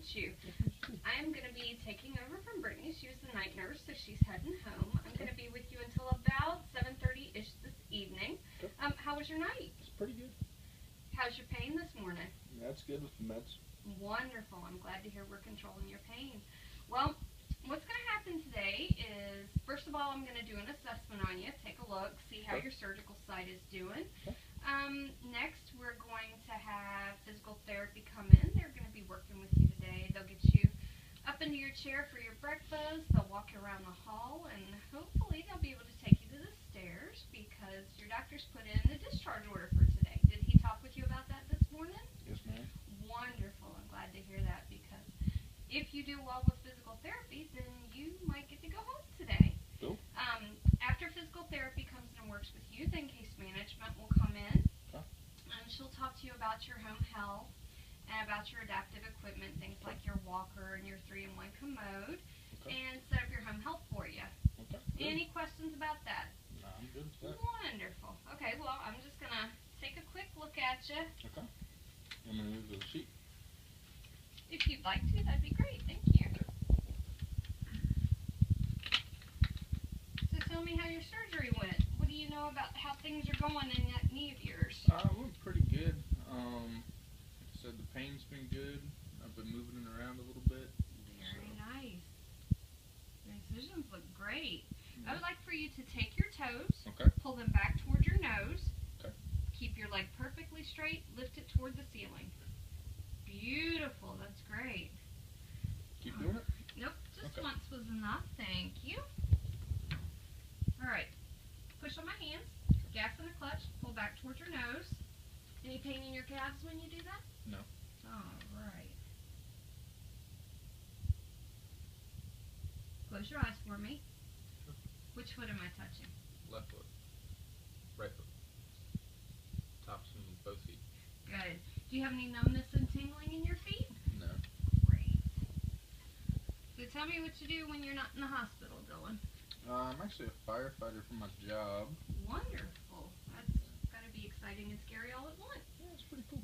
meet you. I am going to be taking over from Brittany. She was the night nurse, so she's heading home. I'm going to be with you until about 7:30-ish this evening. Okay. How was your night? It's pretty good. How's your pain this morning? That's good with the meds. Wonderful. I'm glad to hear we're controlling your pain. Well, what's going to happen today is, first of all, I'm going to do an assessment on you, take a look, see how your surgical site is doing. Okay. Next, we're going to have physical therapy come in. They're going to be working with you today. They'll get you up into your chair for your breakfast. They'll walk you around the hall, and hopefully they'll be able to take you to the stairs because your doctor's put in a discharge order for today. Did he talk with you about that this morning? Yes, ma'am. Wonderful. I'm glad to hear that because if you do well with physical therapy, then you might get to go home today. Cool. After physical therapy comes in and works with you, then case management will come in. Okay. And she'll talk to you about your home health and about your adaptive equipment, things like your walker and your 3-in-1 commode, and set up your home health for you. Okay. Any questions about that? No, I'm good with that. Wonderful. Okay, well, I'm just going to take a quick look at you. Okay. I'm going to move to the sheet. If you'd like to, that'd be great. Thank you. So tell me how your surgery went. What do you know about how things are going in that knee of yours? It went pretty good. Like I said, the pain's been good. I've been moving it around a little bit. Very nice. Your incisions look great. Yeah. I would like for you to take your toes, Okay. pull them back towards your nose, Okay. keep your leg perfectly straight, lift it toward the ceiling. Beautiful. That's great. Keep doing it? Nope, just Okay. once was enough. Thank you. All right. Push on my hands, gas in the clutch, pull back towards your nose. Any pain in your calves when you do that? No. All right. Close your eyes for me. Which foot am I touching? Left foot. Right foot. Tops and both feet. Good. Do you have any numbness and tingling in your feet? No. Great. So tell me what you do when you're not in the hospital, Dylan. I'm actually a firefighter for my job. Wonderful. That's got to be exciting and scary all at once. Yeah, it's pretty cool.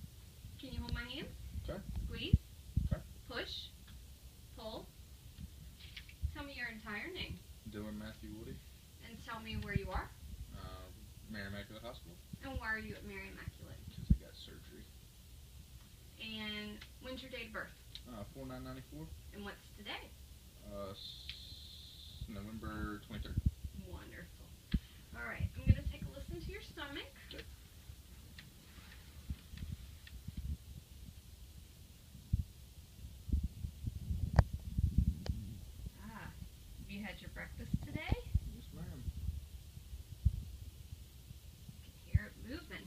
Can you hold my hand? Okay. Squeeze. Okay. Push. Pull. Tell me your entire name. Dylan Matthew Woody. And tell me where you are. Mary Immaculate Hospital. And why are you at Mary Immaculate? Because I got surgery. And when's your date of birth? 4/9/94. And what's today? November 23rd. Wonderful. All right, I'm going to take a listen to your stomach. Okay. Have you had your breakfast today? Yes, ma'am. I can hear it moving.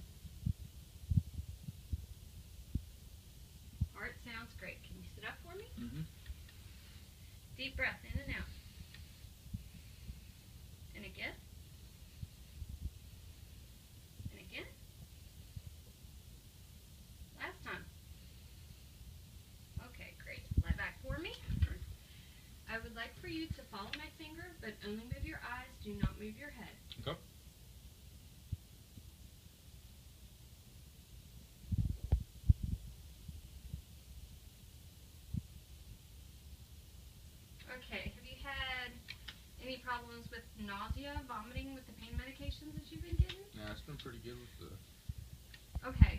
Heart sounds great. Can you sit up for me? Mm-hmm. Deep breath in and out. And again. And again. Last time. Okay, great. Lie back for me. I would like for you to follow my finger, but only move your eyes. Do not move your head. Okay. Okay, have you had any problems with nausea, vomiting with the pain medications that you've been getting? Yeah, it's been pretty good with the... Okay.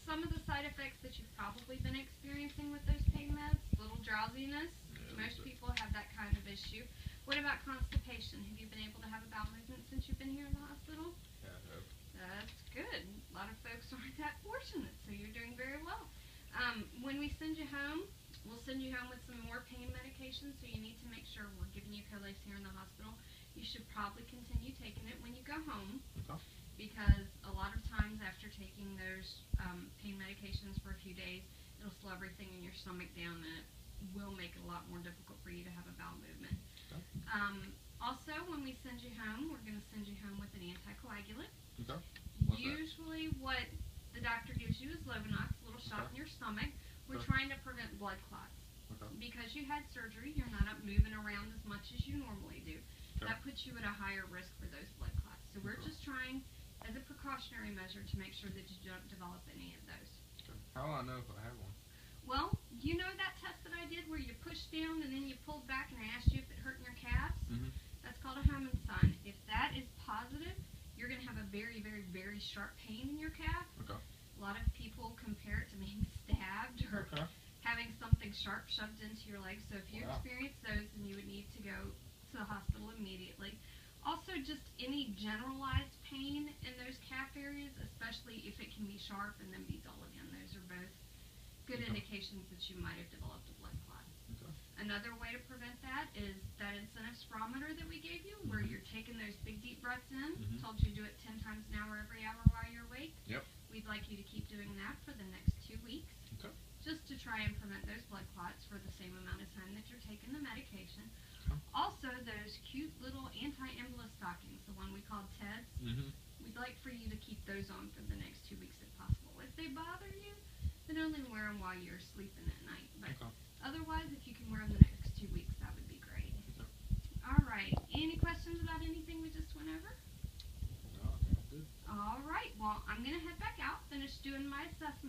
Some of the side effects that you've probably been experiencing with those pain meds, little drowsiness. Yeah, Most people have that kind of issue. What about constipation? Have you been able to have a bowel movement since you've been here in the hospital? Yeah, I have. That's good. A lot of folks aren't that fortunate, so you're doing very well. When we send you home, we'll send you home with some more pain medication, so you need to make sure we're giving you Colace here in the hospital. You should probably continue taking it when you go home. Okay. Because a lot of times after taking those pain medications for a few days, it'll slow everything in your stomach down and it will make it a lot more difficult for you to have a bowel movement. Okay. Also, when we send you home, we're going to send you home with an anticoagulant. Okay. What's that? Usually what the doctor gives you is Lovenox, a little shot in your stomach. We're Okay. trying to prevent blood clots. Okay. Because you had surgery, you're not up moving around as much as you normally do. Okay. That puts you at a higher risk for those blood clots. So we're Okay. just trying, as a precautionary measure, to make sure that you don't develop any of those. Okay. How will I know if I have one? Well, You know that test that I did where you pushed down and then you pulled back and I asked you if it hurt in your calves? Mhm. That's called a Hammond sign. If that is positive, you're going to have a very, very, very sharp pain in your calf. Okay. A lot of people compare it to being stabbed or Okay. having something sharp shoved into your leg. So if you Wow. experience those, then you would need to go to the hospital immediately. Also, just any generalized pain in those calf areas, especially if it can be sharp and then be dull again. Those are both good Okay. indications that you might have developed a blood clot. Okay. Another way to prevent that is that incentive spirometer that we gave you, where Mhm. you're taking those big deep breaths in. Mhm. Told you to do it 10 times an hour every hour while you're awake. Yep. We'd like you to keep doing that for the next 2 weeks, Okay. just to try and prevent those blood clots for the same amount of time that you're taking the medication. Okay. Also, those cute little anti-embolus stockings, the one we called TEDs, Mhm. we'd like for you to keep those on for the next 2 weeks if possible. If they bother you, then only wear them while you're sleeping at night. But Okay. otherwise, if you can wear them the next 2 weeks, that would be great. Okay. All right. Any questions about anything we just went over? No, I think I'm good. All right. Well, I'm going to head back out, finish doing my assessment.